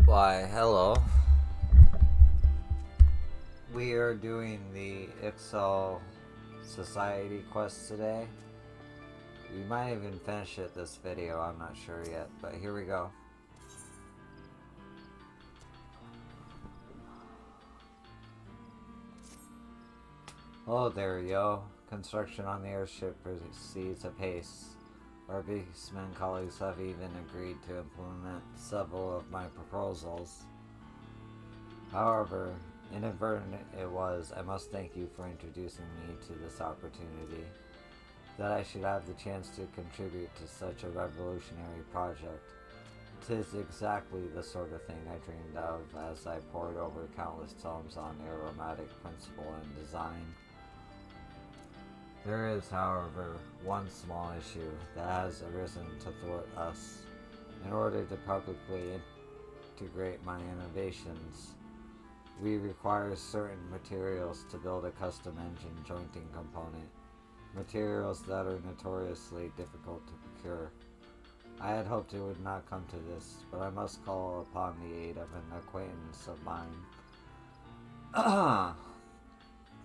Why, hello. We are doing the ixal society quest today. We might even finish it this video, I'm not sure yet, but here we go. Oh, there we go. Construction on the airship proceeds apace. Our beastmen colleagues have even agreed to implement several of my proposals. However, inadvertent it was, I must thank you for introducing me to this opportunity. That I should have the chance to contribute to such a revolutionary project. 'Tis exactly the sort of thing I dreamed of as I pored over countless tomes on aeromatic principle and design. There is, however, one small issue that has arisen to thwart us. In order to publicly integrate my innovations, we require certain materials to build a custom engine jointing component, materials that are notoriously difficult to procure. I had hoped it would not come to this, but I must call upon the aid of an acquaintance of mine.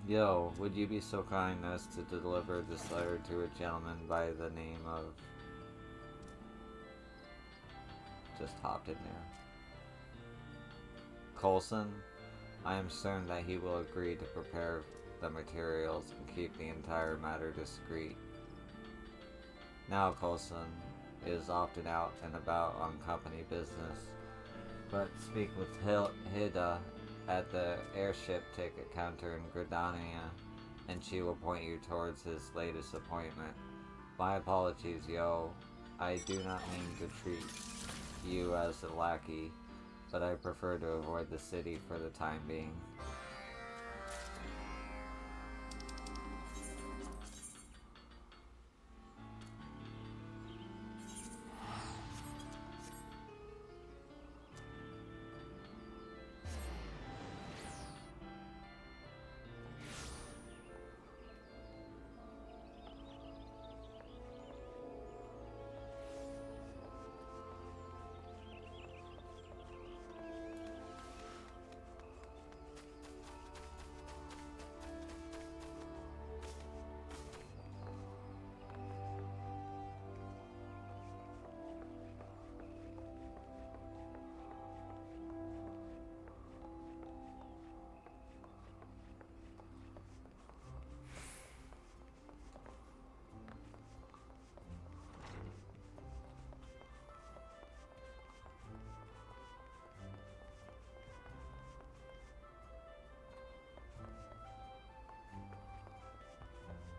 Yo, would you be so kind as to deliver this letter to a gentleman by the name of... Just hopped in there. Coulson? I am certain that he will agree to prepare the materials and keep the entire matter discreet. Now Coulson is often out and about on company business, but speak with Hida at the airship ticket counter in Gridania, and she will point you towards his latest appointment. My apologies, yo. I do not mean to treat you as a lackey, but I prefer to avoid the city for the time being.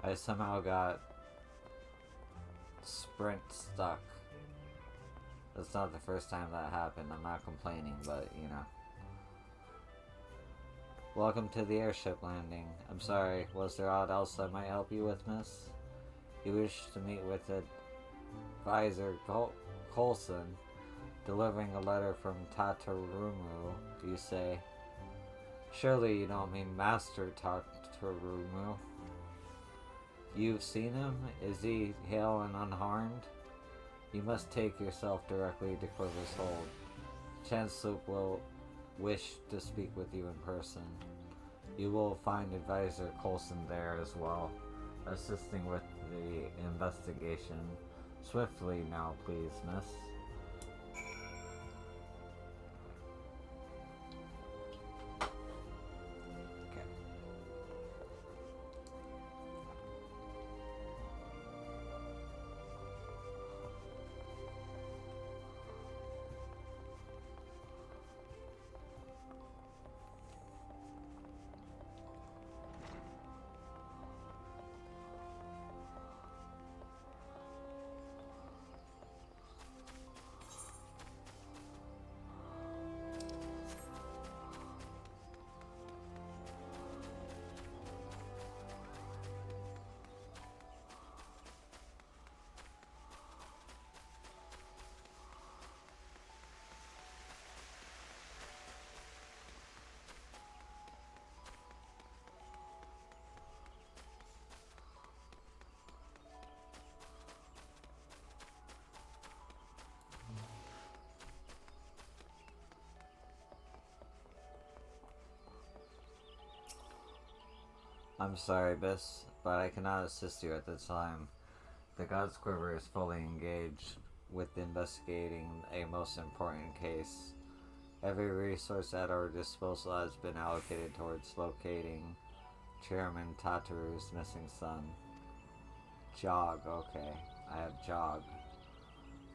I somehow got sprint stuck. That's not the first time that happened. I'm not complaining, but you know. Welcome to the airship landing. I'm sorry, was there aught else I might help you with, miss? You wish to meet with advisor Coulson, delivering a letter from Tatarumu, you say. Surely you don't mean Master Tatarumu. You've seen him? Is he hale and unharmed? You must take yourself directly to Quiver's Hold. Chancellor will wish to speak with you in person. You will find Advisor Coulson there as well, assisting with the investigation. Swiftly now, please, miss. I'm sorry, Biss, but I cannot assist you at this time. The God's Quiver is fully engaged with investigating a most important case. Every resource at our disposal has been allocated towards locating Chairman Tataru's missing son. Jog, okay. I have Jog.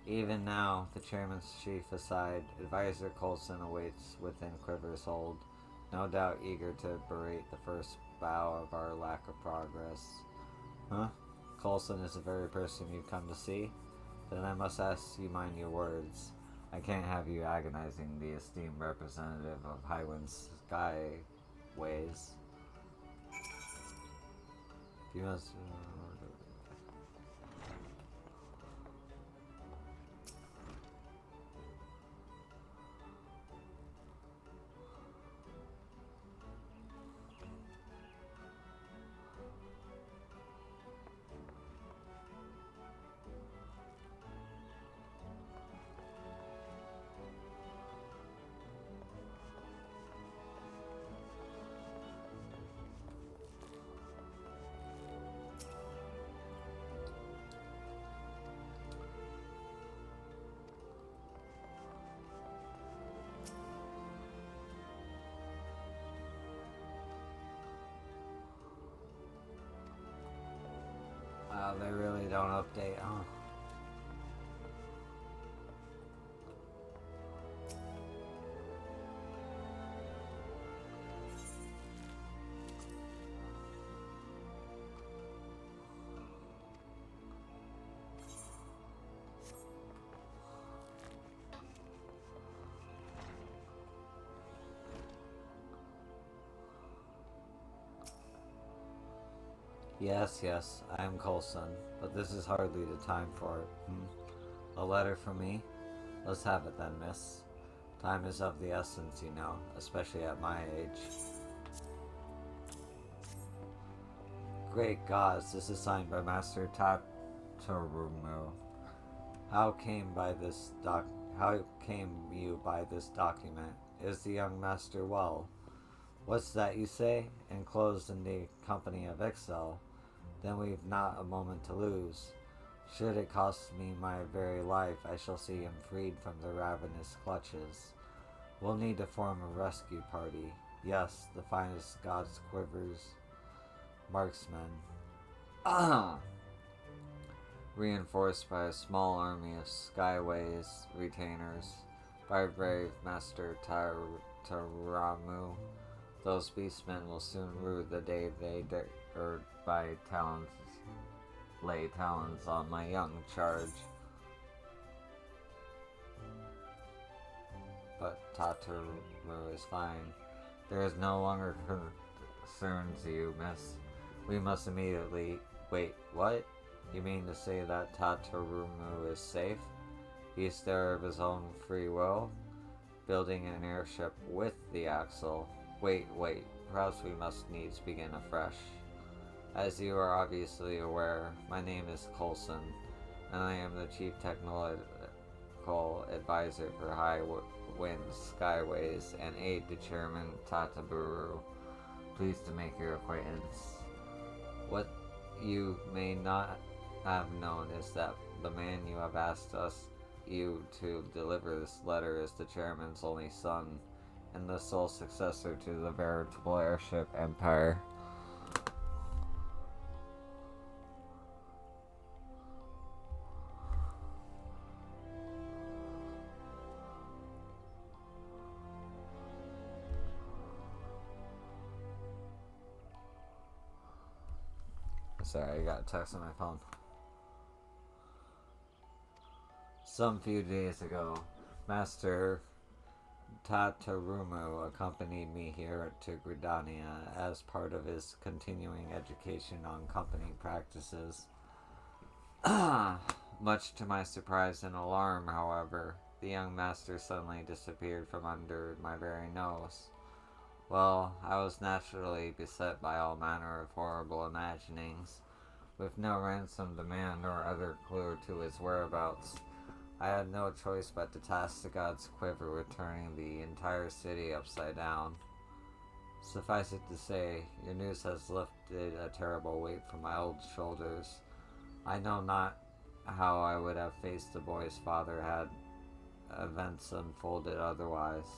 Even now, the chairman's chief aside, Advisor Coulson awaits within Quiver's hold, no doubt eager to berate the first bow of our lack of progress. Huh? Coulson is the very person you come to see? Then I must ask you mind your words. I can't have you agonizing the esteemed representative of Highwind Skyways. You must... Wow, they really don't update, huh? Yes, I am Coulson, but this is hardly the time for it. A letter from me? Let's have it then, miss. Time is of the essence, you know, especially at my age. Great gods, this is signed by Master Tatarumu. How came you by this document? Is the young master well? What's that you say? Enclosed in the company of ixal? Then we've not a moment to lose. Should it cost me my very life, I shall see him freed from the ravenous clutches. We'll need to form a rescue party. Yes, the finest God's Quivers marksmen. Reinforced by a small army of Skyways retainers, by brave Master Taramu. Those beastmen will soon rue the day they dared lay talons on my young charge. But Tataru is fine. There is no longer concerns you, miss. We must immediately... Wait, what? You mean to say that Tatarumu is safe? He's there of his own free will? Building an airship with the ixal. Wait, perhaps we must needs begin afresh. As you are obviously aware, my name is Coulson, and I am the Chief Technological Advisor for Highwind Skyways and aide to Chairman Tataburu. Pleased to make your acquaintance. What you may not have known is that the man you have asked you to deliver this letter is the Chairman's only son, and the sole successor to the veritable airship empire. Sorry, I got a text on my phone. Some few days ago, Master Tatarumu accompanied me here to Gridania as part of his continuing education on company practices. Much to my surprise and alarm, however, the young master suddenly disappeared from under my very nose. Well, I was naturally beset by all manner of horrible imaginings. With no ransom demand or other clue to his whereabouts, I had no choice but to task the God's Quiver with turning the entire city upside down. Suffice it to say, your news has lifted a terrible weight from my old shoulders. I know not how I would have faced the boy's father had events unfolded otherwise,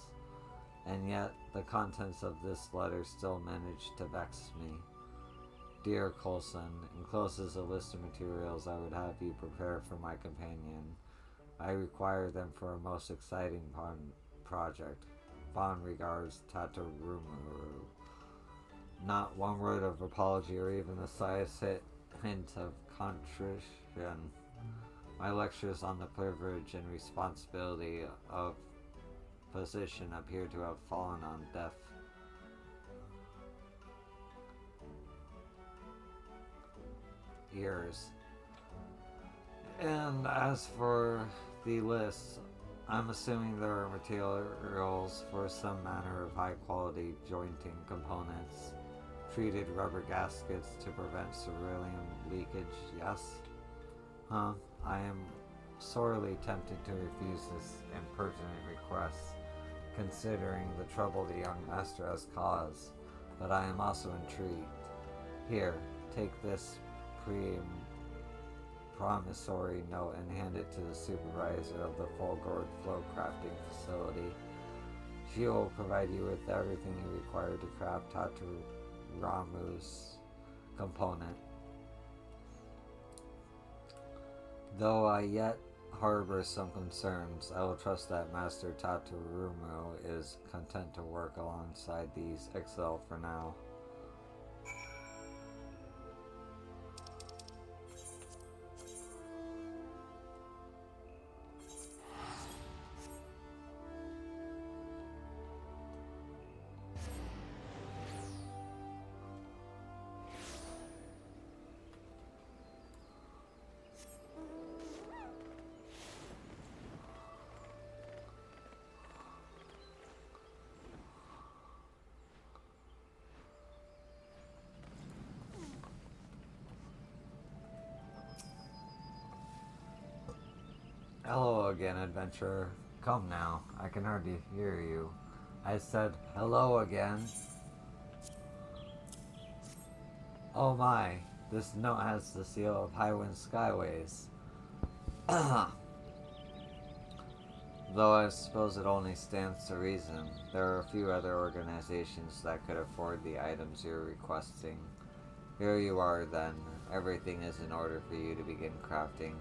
and yet the contents of this letter still managed to vex me. Dear Coulson, encloses a list of materials I would have you prepare for my companion. I require them for a most exciting project. Fond regards, Tatarumaru. Not one word of apology or even the slightest hint of contrition. My lectures on the privilege and responsibility of position appear to have fallen on deaf ears. And as for the list, I'm assuming there are materials for some manner of high quality jointing components, treated rubber gaskets to prevent cerulean leakage, yes? Huh? I am sorely tempted to refuse this impertinent request, considering the trouble the young master has caused, but I am also intrigued. Here, take this promissory note and hand it to the supervisor of the Fulgord flow crafting facility. She will provide you with everything you require to craft Tataramu's component. Though I yet harbor some concerns, I will trust that Master Tatarumu is content to work alongside these ixal for now. Hello again, adventurer. Come now, I can hardly hear you. I said, hello again. Oh my, this note has the seal of Highwind Skyways. Though I suppose it only stands to reason. There are a few other organizations that could afford the items you're requesting. Here you are then. Everything is in order for you to begin crafting.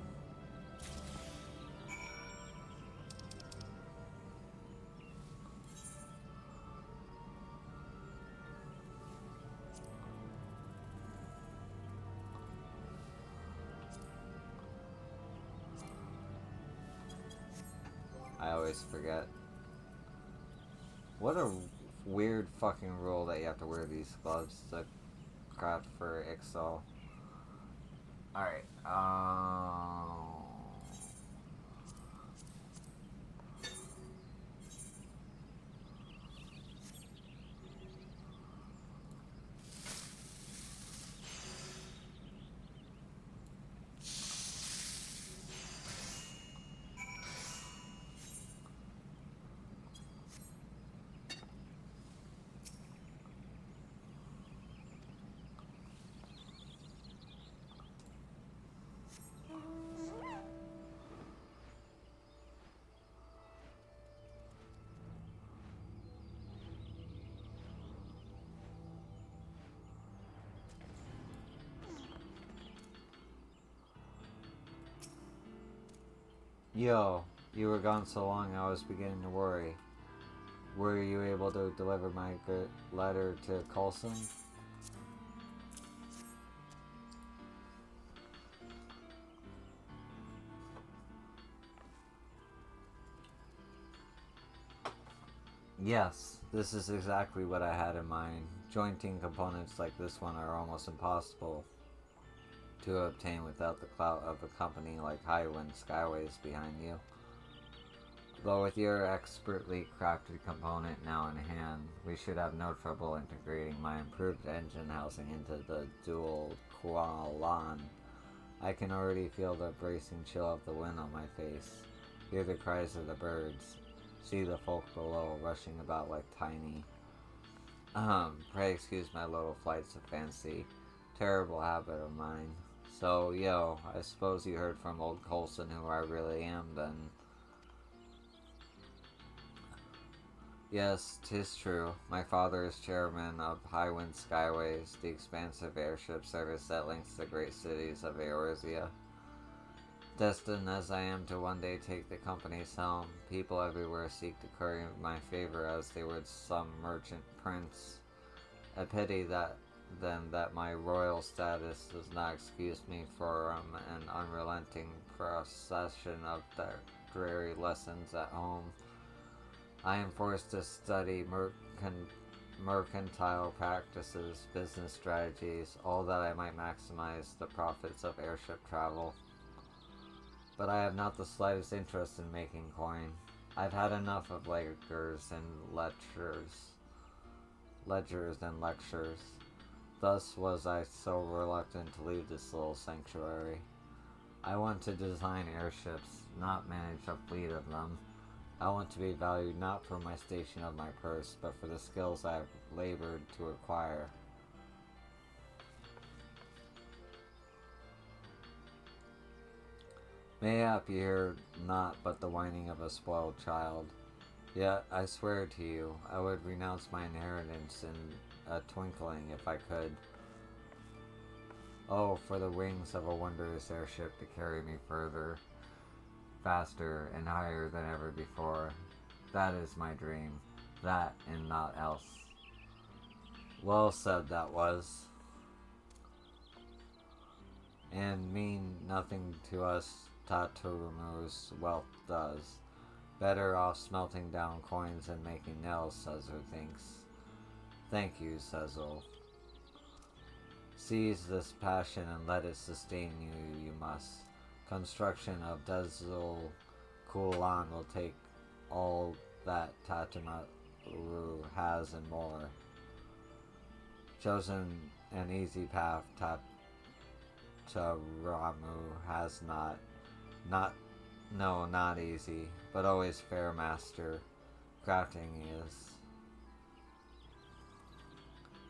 I always forget. What a weird fucking rule that you have to wear these gloves to craft for ixal. Alright, Yo, you were gone so long I was beginning to worry. Were you able to deliver my letter to Coulson? Yes, this is exactly what I had in mind. Jointing components like this one are almost impossible to obtain without the clout of a company like Highwind Skyways behind you. Though with your expertly crafted component now in hand, we should have no trouble integrating my improved engine housing into the dual Kualan. I can already feel the bracing chill of the wind on my face, hear the cries of the birds, see the folk below rushing about like tiny Pray excuse my little flights of fancy. Terrible habit of mine. So, yo, I suppose you heard from old Colson who I really am, then. Yes, 'tis true. My father is chairman of Highwind Skyways, the expansive airship service that links the great cities of Eorzea. Destined as I am to one day take the company's helm, people everywhere seek to curry my favor as they would some merchant prince. A pity that my royal status does not excuse me from an unrelenting procession of dreary lessons at home. I am forced to study mercantile practices, business strategies, all that I might maximize the profits of airship travel. But I have not the slightest interest in making coin. I've had enough of ledgers and lectures. Thus was I so reluctant to leave this little sanctuary. I want to design airships, not manage a fleet of them. I want to be valued not for my station of my purse, but for the skills I have labored to acquire. Mayhap you hear not but the whining of a spoiled child. Yet, I swear to you, I would renounce my inheritance in a twinkling if I could. Oh, for the wings of a wondrous airship to carry me further, faster, and higher than ever before. That is my dream. That and naught else. Well said that was. And mean nothing to us Taturumu's wealth does. Better off smelting down coins and making nails, Cesar thinks. Thank you, Cecil. Seize this passion and let it sustain you, you must. Construction of Dezul Kulan will take all that Tatamaru has and more. Chosen an easy path Tataramu has not easy, but always fair master. Crafting is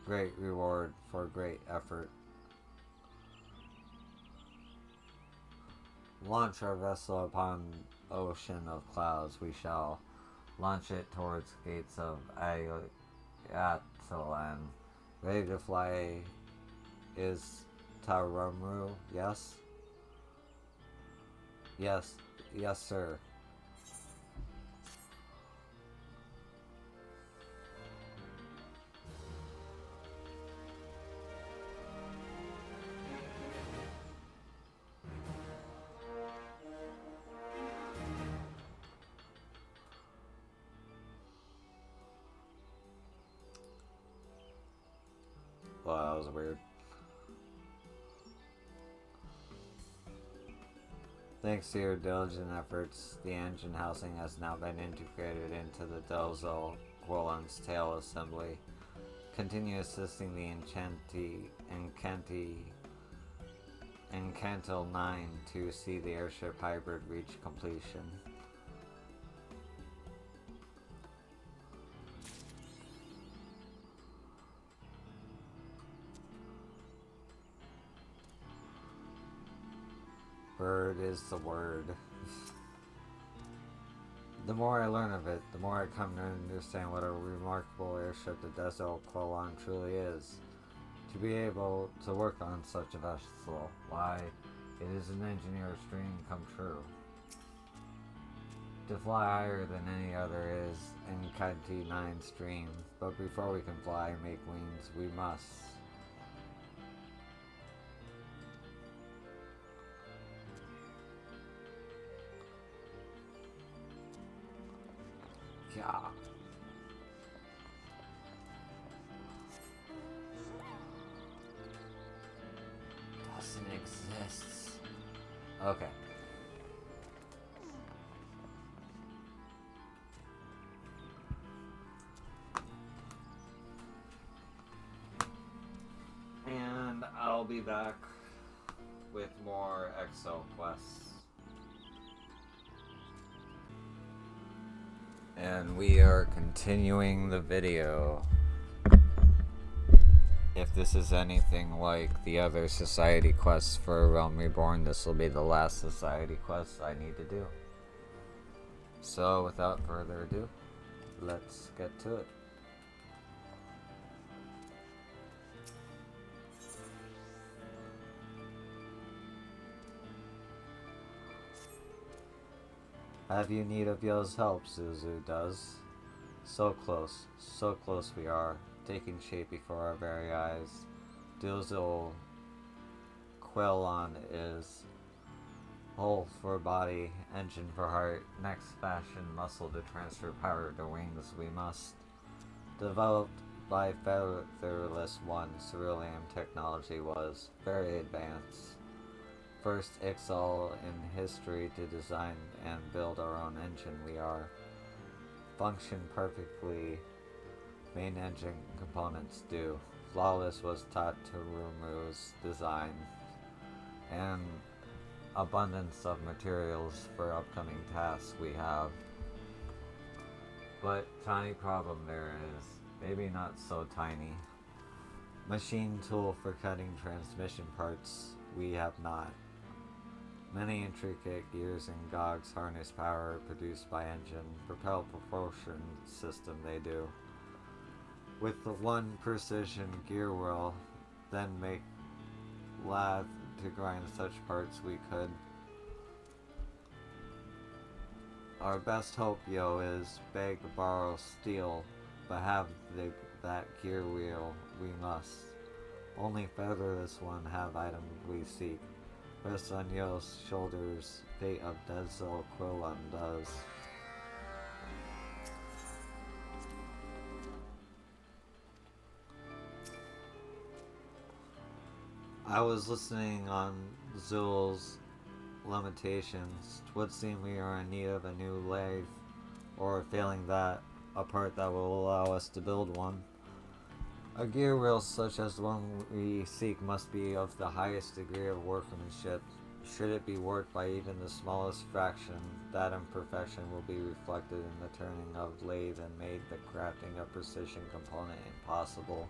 great reward for great effort. Launch our vessel upon ocean of clouds. We shall launch it towards gates of Ayatlan. Ready to fly is Taramru, yes? Yes, sir. Well, that was weird. Thanks to your diligent efforts, the engine housing has now been integrated into the Delzo Quillen's tail assembly. Continue assisting the Encantil 9 to see the airship hybrid reach completion. Bird is the word. The more I learn of it, the more I come to understand what a remarkable airship the Dezo Quillan truly is. To be able to work on such a vessel, why, it is an engineer's dream come true. To fly higher than any other is Encanti 9's dream, but before we can fly and make wings, we must. Yeah. Doesn't exist. Okay. And I'll be back with more ixal quests. And we are continuing the video. If this is anything like the other society quests for a Realm Reborn, this will be the last society quest I need to do. So, without further ado, let's get to it. Have you need of Yo's help? Zuzu does. So close we are, taking shape before our very eyes. Dilzil Quellon is whole for body, engine for heart, next fashion muscle to transfer power to wings we must. Developed by Featherless One, cerulean technology was very advanced. First ixal in history to design and build our own engine we are. Function perfectly, main engine components do. Flawless was taught to Rumu's design, and abundance of materials for upcoming tasks we have. But tiny problem there is, maybe not so tiny. Machine tool for cutting transmission parts we have not. Many intricate gears and cogs harness power produced by engine, propel propulsion system they do. With the one precision gear wheel, then make lathe to grind such parts we could. Our best hope, Yo, is beg, borrow, steal, but have that gear wheel we must. Only Featherless One have item we seek. Rest on Yo's shoulders, fate of Dezel Quillon does. I was listening on Zul's limitations. Twould seem we are in need of a new lathe, or failing that, a part that will allow us to build one. A gear wheel such as the one we seek must be of the highest degree of workmanship. Should it be worked by even the smallest fraction, that imperfection will be reflected in the turning of lathe and made the crafting of precision component impossible.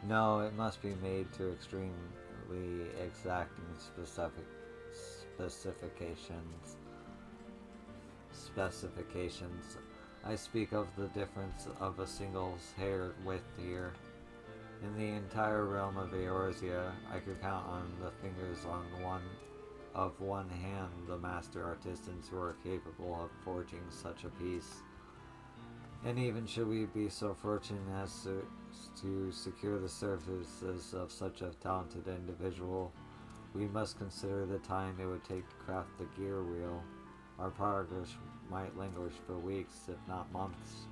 No, it must be made to extremely exacting specifications. I speak of the difference of a single hair width here. In the entire realm of Eorzea, I could count on the fingers on one hand the master artisans who are capable of forging such a piece. And even should we be so fortunate as to secure the services of such a talented individual, we must consider the time it would take to craft the gear wheel. Our progress might languish for weeks, if not months.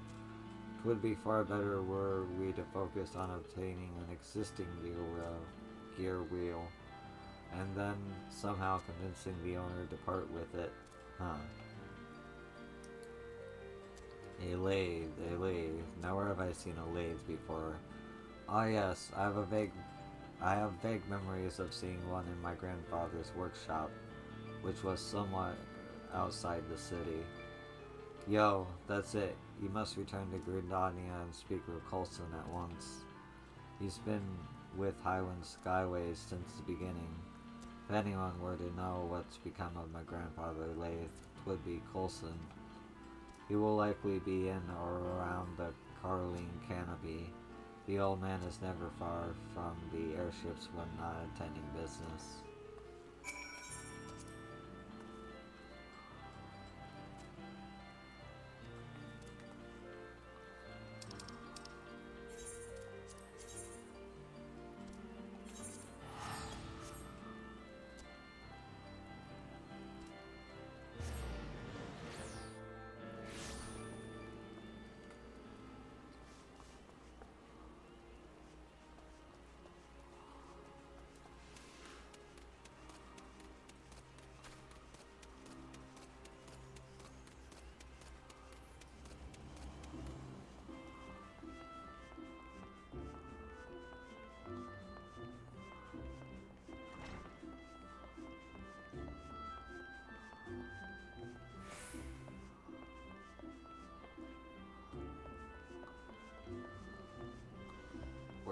'Twould be far better were we to focus on obtaining an existing gear wheel, and then somehow convincing the owner to part with it. A lathe. Now where have I seen a lathe before? Ah yes, I have vague memories of seeing one in my grandfather's workshop, which was somewhat outside the city. Yo, that's it. You must return to Gridania and speak with Coulson at once. He's been with Highland Skyways since the beginning. If anyone were to know what's become of my grandfather lathe, 'twould be Coulson. He will likely be in or around the Carline Canopy. The old man is never far from the airships when not attending business.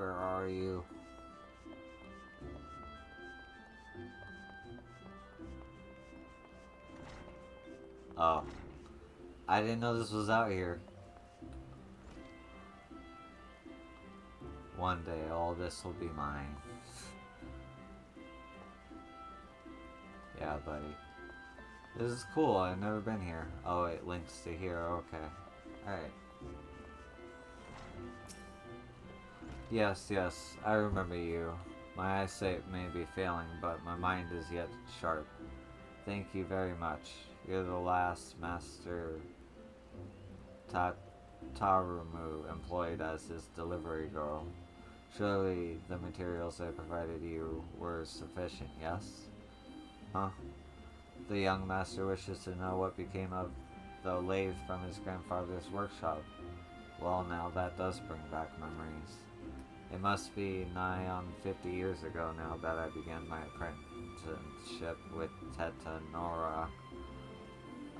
Where are you? Oh. I didn't know this was out here. One day all this will be mine. Yeah, buddy. This is cool, I've never been here. Oh, it links to here, okay. Alright. Yes, yes, I remember you. My eyesight may be failing, but my mind is yet sharp. Thank you very much. You're the last Master Tarumu employed as his delivery girl. Surely the materials I provided you were sufficient, yes? Huh? The young master wishes to know what became of the lathe from his grandfather's workshop. Well, now that does bring back memories. It must be nigh on 50 years ago now that I began my apprenticeship with Teta Nora,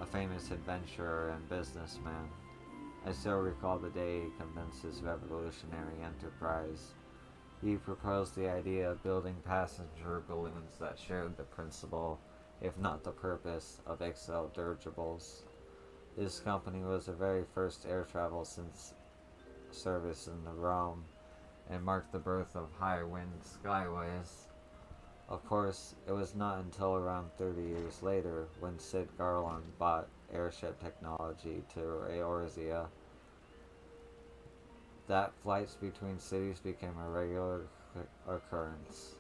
a famous adventurer and businessman. I still recall the day he commenced his revolutionary enterprise. He proposed the idea of building passenger balloons that shared the principle, if not the purpose, of ixal dirigibles. His company was the very first air travel since service in the realm, and marked the birth of high-wind skyways. Of course, it was not until around 30 years later, when Sid Garland bought airship technology to Eorzea, that flights between cities became a regular occurrence.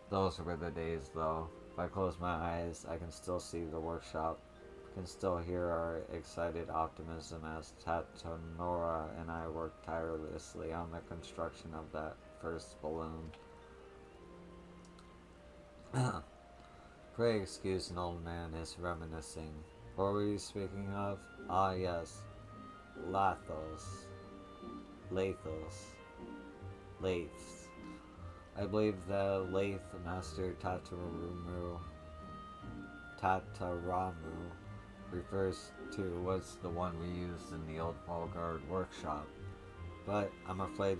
Those were the days, though. If I close my eyes, I can still see the workshop, can still hear our excited optimism as Tatonora and I worked tirelessly on the construction of that first balloon. Pray excuse an old man is reminiscing. What were you speaking of? Ah, yes. Lathos. Lathos. Lathes. I believe the lathe master Tataramu refers to was the one we used in the old Volgard workshop. But I'm afraid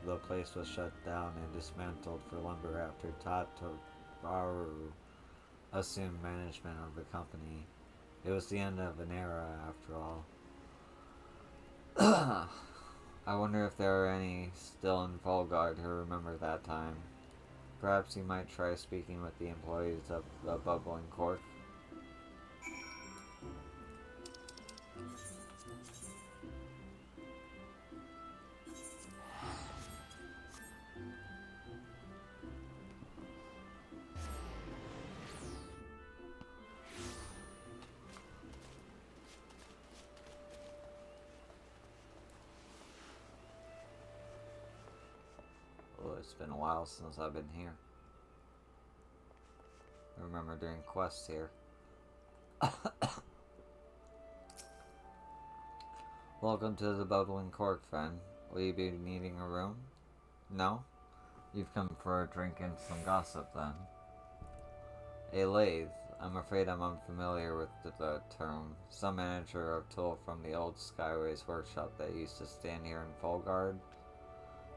the place was shut down and dismantled for lumber after Tataramu assumed management of the company. It was the end of an era, after all. I wonder if there are any still in Volgard who remember that time. Perhaps you might try speaking with the employees of the Bubbling Cork. Well, it's been a while since I've been here. I remember doing quests here. Welcome to the Bubbling Cork, friend. Will you be needing a room? No? You've come for a drink and some gossip, then. A lathe. I'm afraid I'm unfamiliar with the term. Some manager of tool from the old Skyways workshop that used to stand here in Volgard.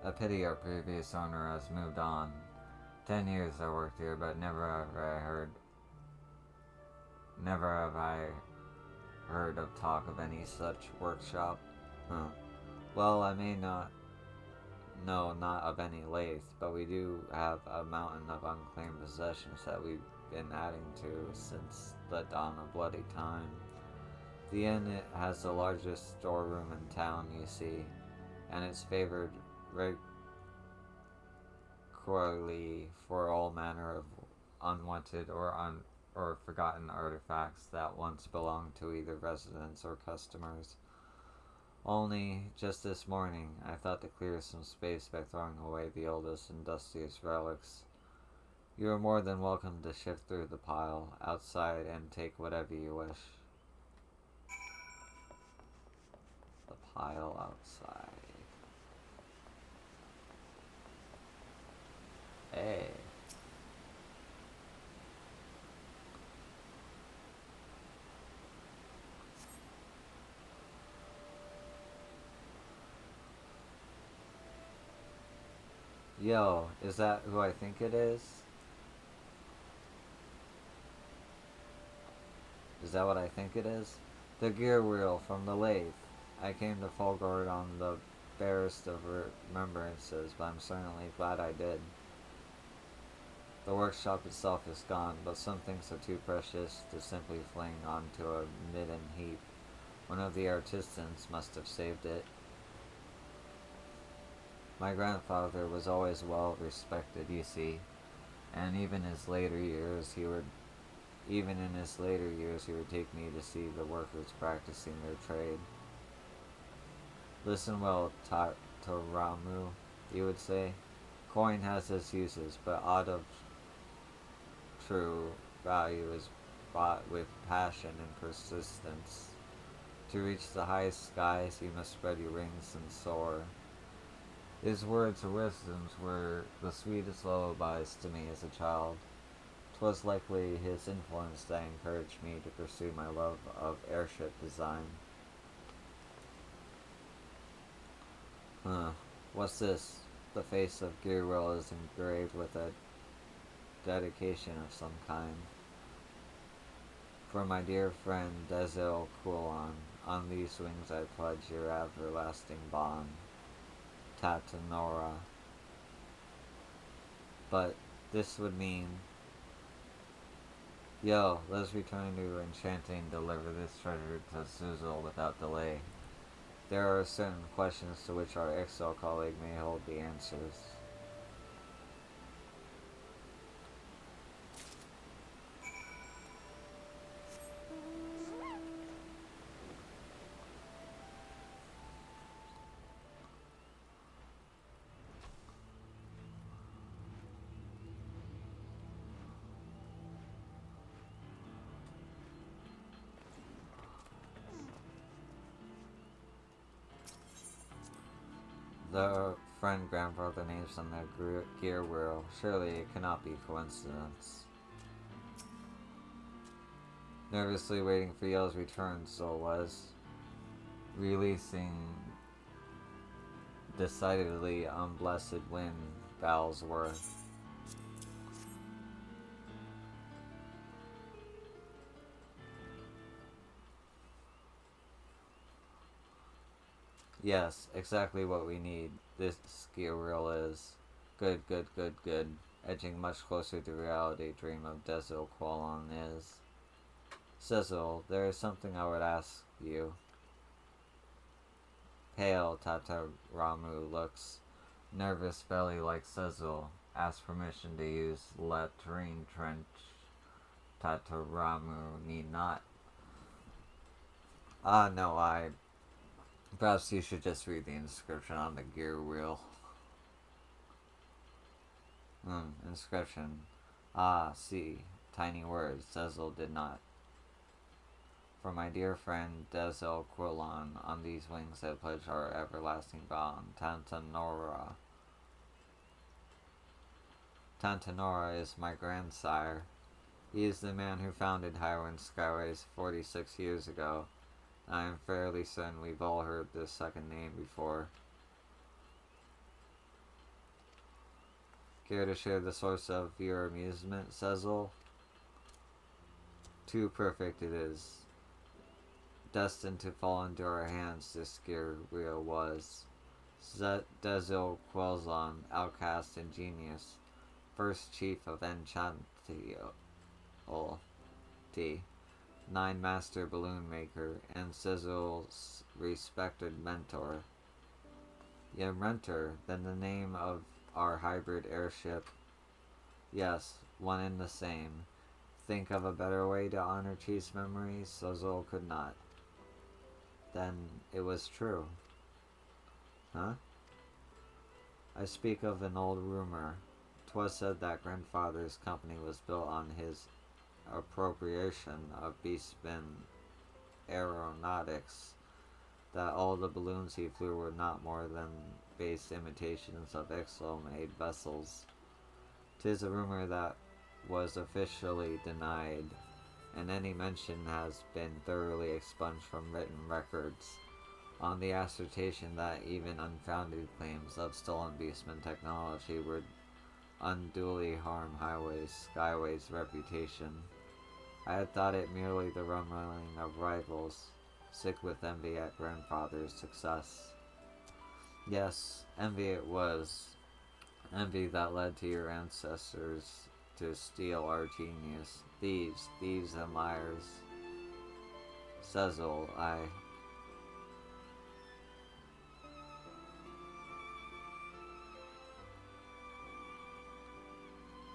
A pity our previous owner has moved on. 10 years I worked here, but never have I heard of talk of any such workshop. Huh. Well, I may not know not of any lathe, but we do have a mountain of unclaimed possessions that we've been adding to since the dawn of bloody time. The inn has the largest storeroom in town, you see, and it's favored regularly for all manner of unwanted or forgotten artifacts that once belonged to either residents or customers. Only, just this morning, I thought to clear some space by throwing away the oldest and dustiest relics. You are more than welcome to shift through the pile outside and take whatever you wish. The pile outside. Hey. Yo, is that who I think it is? Is that what I think it is? The gear wheel from the lathe. I came to Fulgord on the barest of remembrances, but I'm certainly glad I did. The workshop itself is gone, but some things are too precious to simply fling onto a midden heap. One of the artisans must have saved it. My grandfather was always well respected, you see, and even in his later years he would take me to see the workers practicing their trade. Listen well, Tatoramu, he would say. Coin has its uses, but aught of true value is bought with passion and persistence. To reach the highest skies, you must spread your wings and soar. His words of wisdom were the sweetest lullabies to me as a child. 'Twas likely his influence that encouraged me to pursue my love of airship design. Huh. What's this? The face of Gearwell is engraved with a dedication of some kind. For my dear friend Desil Kulon, on these wings I pledge your everlasting bond. Tatanora. But this would mean... Yo, let's return to enchanting and deliver this treasure to Suzel without delay. There are certain questions to which our ixal colleague may hold the answers. The friend grandfather names on the gear wheel. Surely it cannot be coincidence. Nervously waiting for Yell's return, Zol was releasing decidedly unblessed wind bowels were. Yes, exactly what we need. This gear wheel is. Good, good, good, good. Edging much closer to reality, dream of Desil Qualon is. Cecil, there is something I would ask you. Pale Tataramu looks. Nervous belly like Cecil. Asks permission to use latrine trench. Tataramu need not. No, perhaps you should just read the inscription on the gear wheel. Inscription. See. Tiny words. Cecil did not. For my dear friend Desil Quilon, on these wings I pledge our everlasting bond. Tantanora. Tantanora is my grandsire. He is the man who founded Highwind Skyways 46 years ago. I am fairly certain we've all heard this second name before. Care to share the source of your amusement, Cecil? Too perfect it is. Destined to fall into our hands, this gear wheel was. Desil Quelzon, outcast and genius, first chief of Enchantiol, Nine Master Balloon Maker, and Cecil's respected mentor. Yeah, mentor, then the name of our hybrid airship. Yes, one and the same. Think of a better way to honor Chief's memory? Cecil could not. Then it was true. Huh? I speak of an old rumor. 'Twas said that grandfather's company was built on his appropriation of bespoke aeronautics, that all the balloons he flew were not more than base imitations of ixal-made vessels. 'Tis a rumor that was officially denied, and any mention has been thoroughly expunged from written records. on the assertion that even unfounded claims of stolen beastman technology would unduly harm Skyway's reputation. I had thought it merely the rumbling of rivals, sick with envy at grandfather's success. Yes, envy it was. Envy that led to your ancestors to steal our genius. Thieves and liars. Sezzle,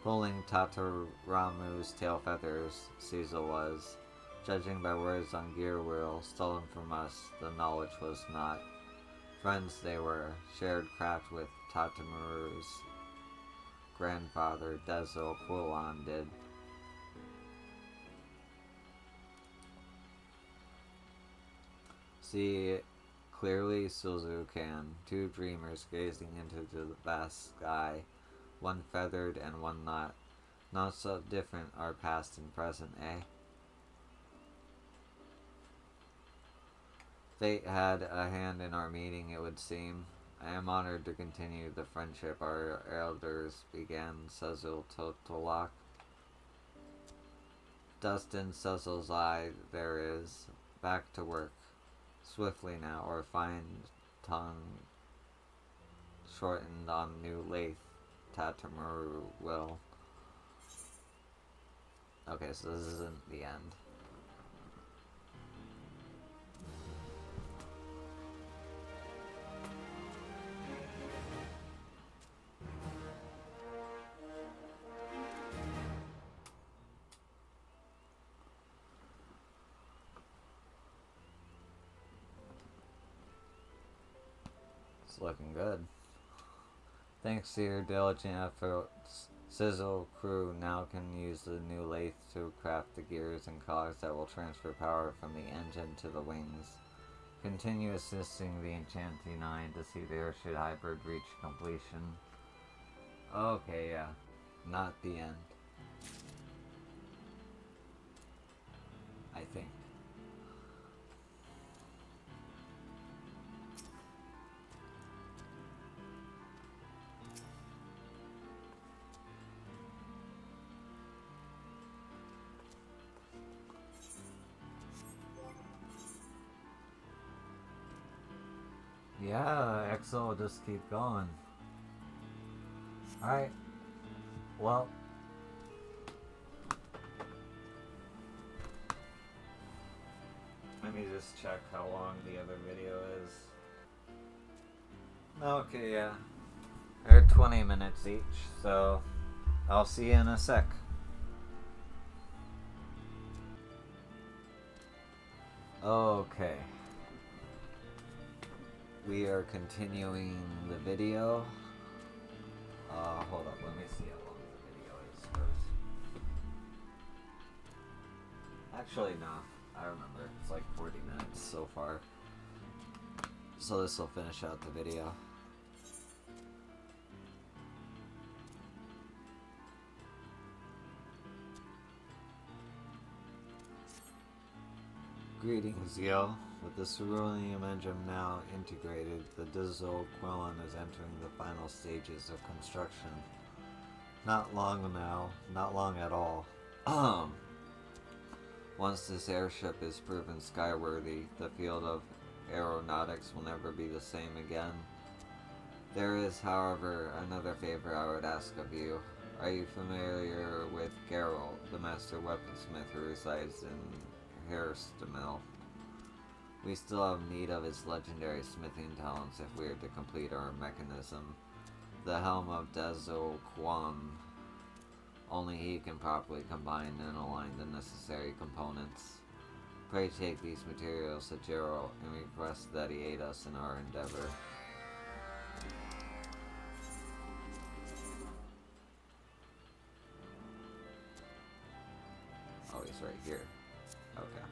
pulling Tataramu's tail feathers, Caesar was. Judging by words on gear wheel, stolen from us, the knowledge was not. Friends they were, shared craft with Tatamaru's grandfather, Dezo Quilon, did. See clearly Suzu can, two dreamers gazing into the vast sky, one feathered and one not. Not so different are past and present, eh? Fate had a hand in our meeting, it would seem. I am honored to continue the friendship our elders began, Suzzle Totolak. Dust in Suzzle's eye there is. Back to work. Swiftly now, or find tongue shortened on new lathe Tatamaru will. Okay, so this isn't the end. It's looking good. Thanks to your diligent efforts, Sizzle crew now can use the new lathe to craft the gears and cogs that will transfer power from the engine to the wings. Continue assisting the Enchanting 9 to see the airship hybrid reach completion. Okay, yeah. Not the end. I think. Yeah, ixal, just keep going. Alright. Well. Let me just check how long the other video is. Okay, yeah. They're 20 minutes each, so I'll see you in a sec. Okay. We are continuing the video. Hold up, let me see how long the video is first. Actually, no, I remember. It's like 40 minutes so far. So this will finish out the video. Greetings, yo. With the cerulean engine now integrated, the Dizzle Quillen is entering the final stages of construction. Not long now, not long at all. Once this airship is proven skyworthy, the field of aeronautics will never be the same again. There is, however, another favor I would ask of you. Are you familiar with Geralt, the master weaponsmith who resides in Herstamil? We still have need of his legendary smithing talents if we are to complete our mechanism. The helm of Dezo Quam. Only he can properly combine and align the necessary components. Pray take these materials to Geralt and request that he aid us in our endeavor. Oh, he's right here. Okay.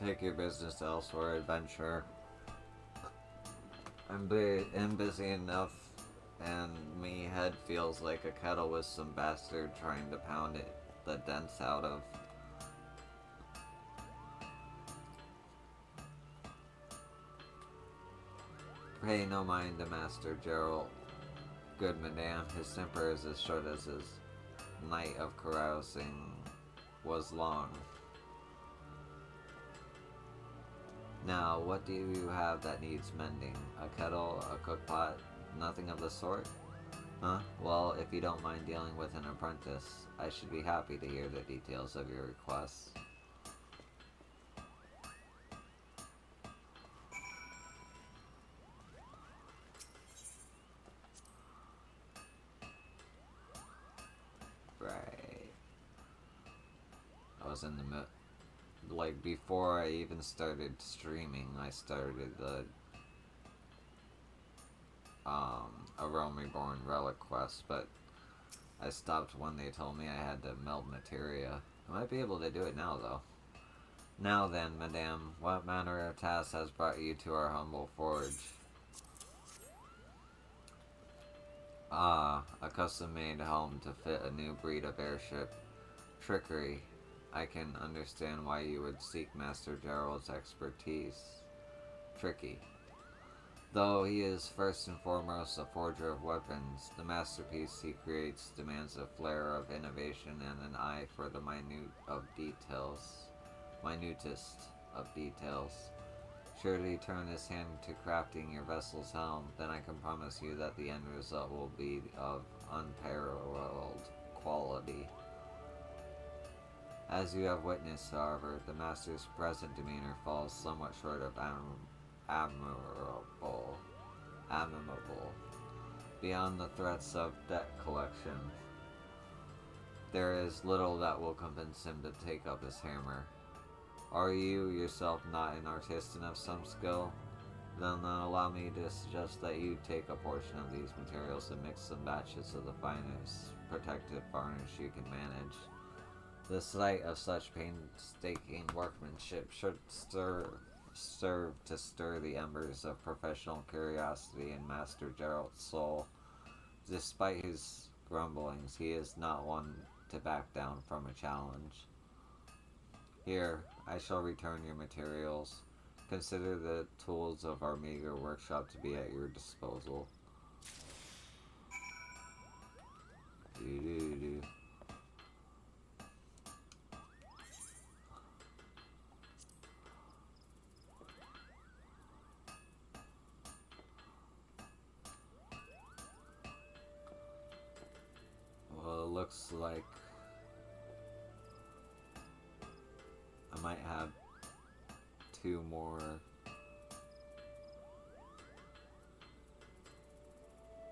Take your business elsewhere, adventurer. I'm busy enough, and me head feels like a kettle with some bastard trying to pound it the dents out of. Pay no mind to Master Gerald. Good madame, his temper is as short as his night of carousing was long. Now, what do you have that needs mending? A kettle, a cookpot, nothing of the sort? Huh? Well, if you don't mind dealing with an apprentice, I should be happy to hear the details of your requests. Right. I was in the like, before I even started streaming, I started the a Realm Reborn relic quest, but I stopped when they told me I had to meld materia. I might be able to do it now, though. Now then, madame, what manner of task has brought you to our humble forge? Ah, a custom-made home to fit a new breed of airship. Trickery. I can understand why you would seek Master Gerald's expertise. Tricky. Though he is first and foremost a forger of weapons, the masterpiece he creates demands a flair of innovation and an eye for the minutest of details. Should he turn his hand to crafting your vessel's helm, then I can promise you that the end result will be of unparalleled quality. As you have witnessed, however, the master's present demeanor falls somewhat short of admirable. Beyond the threats of debt collection, there is little that will convince him to take up his hammer. Are you yourself not an artisan of some skill? Then allow me to suggest that you take a portion of these materials and mix some batches of the finest protective varnish you can manage. The sight of such painstaking workmanship should serve to stir the embers of professional curiosity in Master Gerald's soul. Despite his grumblings, he is not one to back down from a challenge. Here, I shall return your materials. Consider the tools of our meager workshop to be at your disposal. Doo-doo-doo. Well, it looks like I might have 2 more,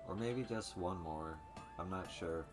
or maybe just 1 more. I'm not sure.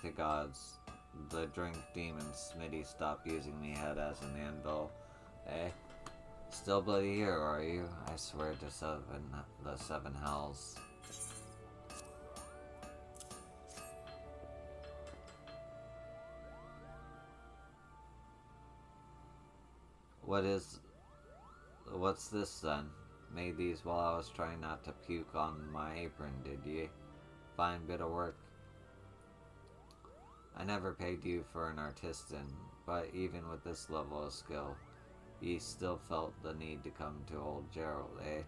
to gods. The drink demon Smitty stopped using me head as an anvil. Eh? Still bloody hero, are you? I swear to the seven hells. What's this then? Made these while I was trying not to puke on my apron, did ye? Fine bit of work. I never paid you for an artisan, but even with this level of skill, ye still felt the need to come to old Gerald, eh?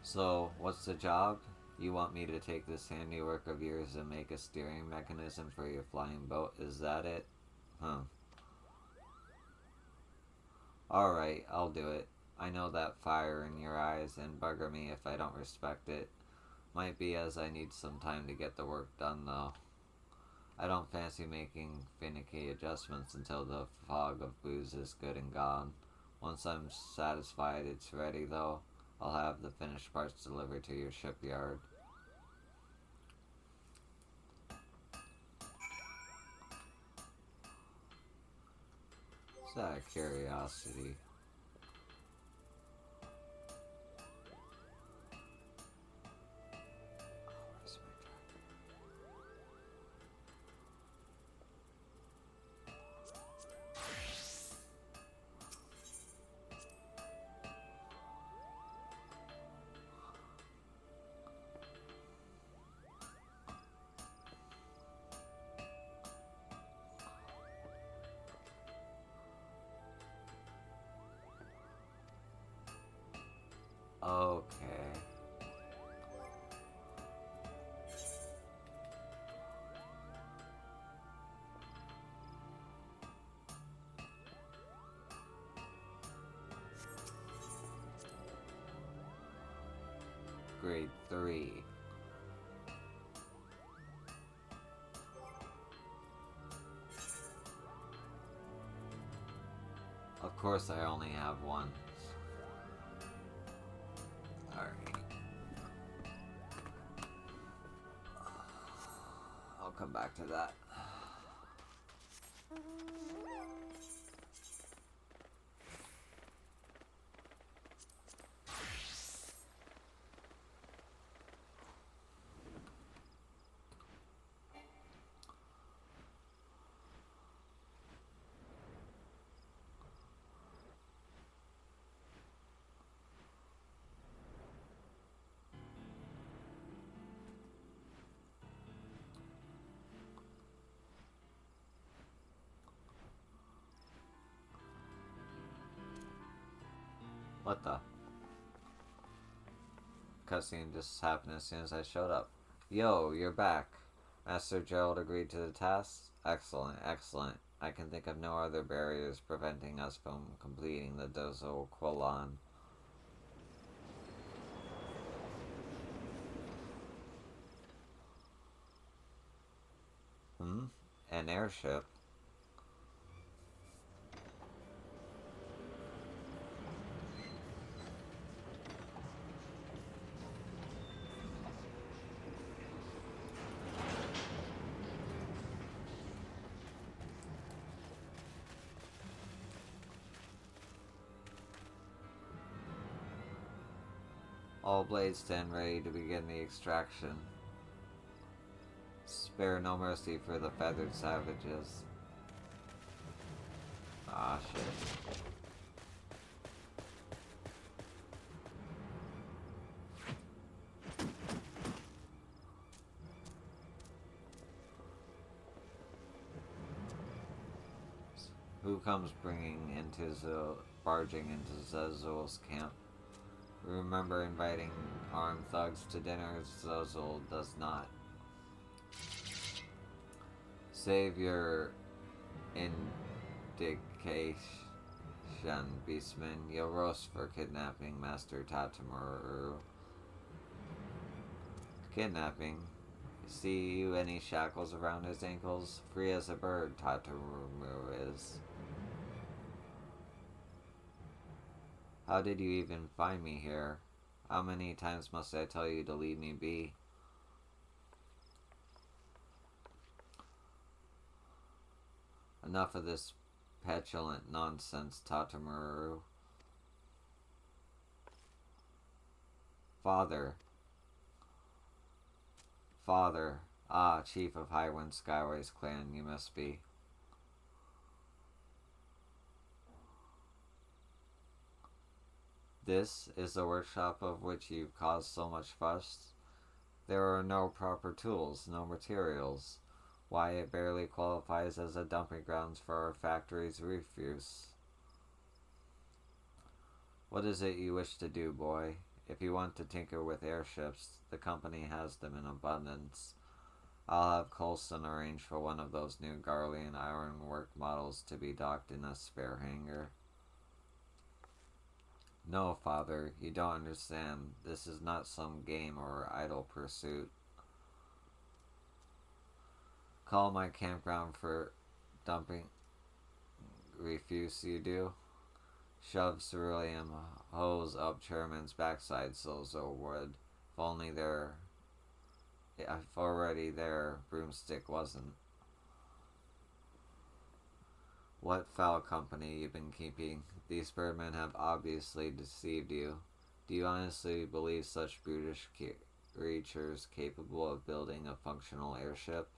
So, what's the job? You want me to take this handiwork of yours and make a steering mechanism for your flying boat, is that it? Huh. Alright, I'll do it. I know that fire in your eyes, and bugger me if I don't respect it. Might be as I need some time to get the work done, though. I don't fancy making finicky adjustments until the fog of booze is good and gone. Once I'm satisfied it's ready, though, I'll have the finished parts delivered to your shipyard. Just out of curiosity. Okay. Grade 3. Of course I only have one. Alright. I'll come back to that. What the? Cutscene just happened as soon as I showed up. Yo, you're back. Master Gerald agreed to the task? Excellent, excellent. I can think of no other barriers preventing us from completing the Dozo Quilon. An airship? All blades stand ready to begin the extraction. Spare no mercy for the feathered savages. Ah, shit. Who comes barging into Zezul's camp? Remember inviting armed thugs to dinner? Zezul does not. Save your indication, Beastman. You'll roast for kidnapping Master Tatamaru. Kidnapping? See you any shackles around his ankles? Free as a bird, Tatamaru is. How did you even find me here? How many times must I tell you to leave me be? Enough of this petulant nonsense, Tatamaru. Father. Father. Ah, chief of Highwind Skyways clan, you must be. This is the workshop of which you've caused so much fuss? There are no proper tools, no materials. Why, it barely qualifies as a dumping grounds for our factory's refuse. What is it you wish to do, boy? If you want to tinker with airships, the company has them in abundance. I'll have Coulson arrange for one of those new Garlean ironwork models to be docked in a spare hangar. No, Father, you don't understand. This is not some game or idle pursuit. Call my campground for dumping refuse, you do? Shove cerulean hose up chairman's backside, Sozo would. If already their broomstick wasn't. What foul company you've been keeping. These birdmen have obviously deceived you. Do you honestly believe such brutish creatures capable of building a functional airship?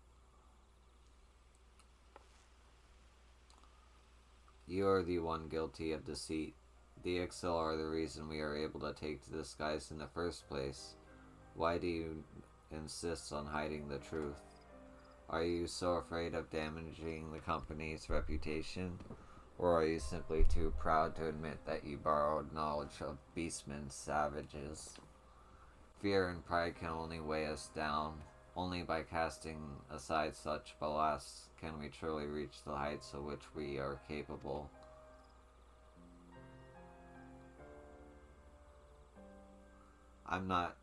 You are the one guilty of deceit. The ixal are the reason we are able to take to the skies in the first place. Why do you insist on hiding the truth? Are you so afraid of damaging the company's reputation? Or are you simply too proud to admit that you borrowed knowledge of beastmen savages? Fear and pride can only weigh us down. Only by casting aside such ballast can we truly reach the heights of which we are capable. I'll not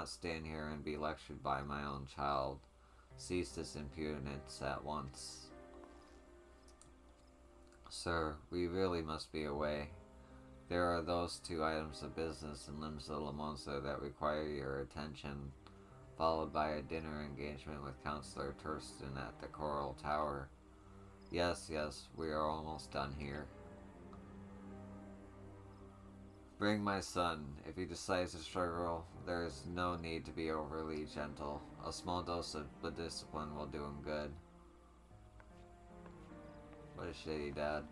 stand here and be lectured by my own child. Cease this impudence at once. Sir, we really must be away. There are those 2 items of business in Limsa Lamosa that require your attention, followed by a dinner engagement with Councillor Thurston at the Coral Tower. Yes, we are almost done here. Bring my son. If he decides to struggle, there is no need to be overly gentle. A small dose of discipline will do him good. What a shitty dad.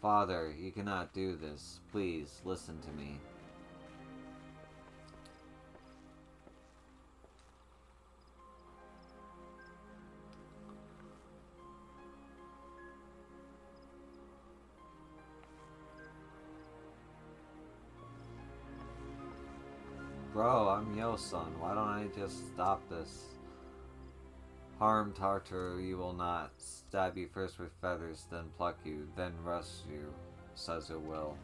Father, you cannot do this. Please, listen to me. Bro, I'm Yo-son. Why don't I just stop this? Harm Tartaru you will not. Stab you first with feathers, then pluck you, then rust you, says it will.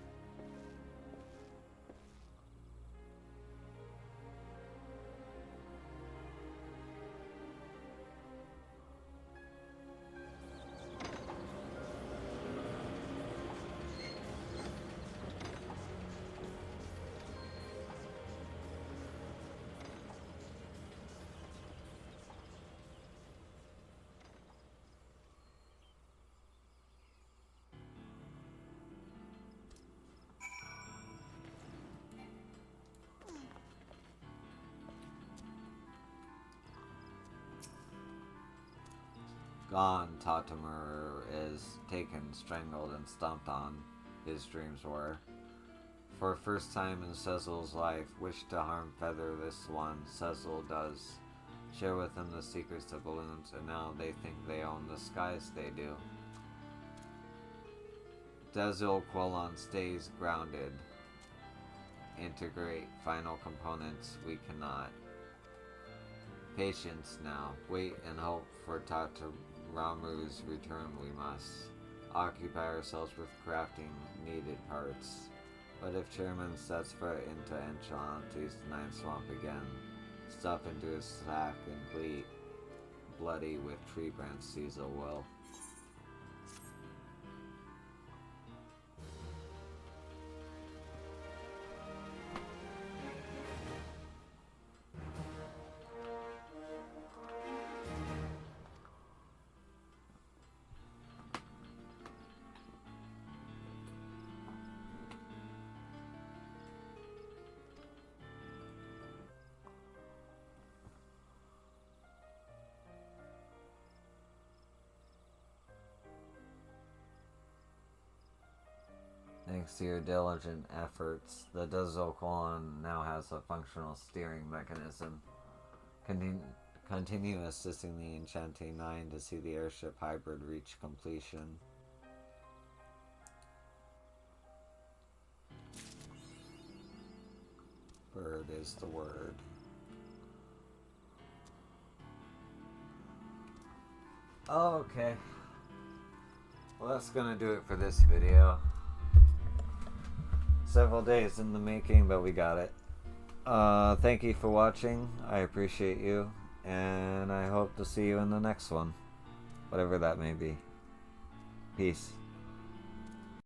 Gone, Tatamur is taken, strangled, and stomped on, his dreams were. For first time in Cecil's life, wish to harm feather this one, Cecil does. Share with them the secrets of balloons, and now they think they own the skies they do. Dezil Quillon stays grounded. Integrate final components we cannot. Patience now. Wait and hope for Tataramu's return we must. Occupy ourselves with crafting needed parts. But if Chairman sets foot into Enchante's Ninth Swamp again, stuff into his sack and bleed bloody with tree branch Cecil will. Thanks to your diligent efforts, the Dozokwan now has a functional steering mechanism. Continue assisting the Enchanting Nine to see the airship hybrid reach completion. Bird is the word. Okay. Well, that's gonna do it for this video. Several days in the making, but we got it. Thank you for watching. I appreciate you. And I hope to see you in the next one. Whatever that may be. Peace.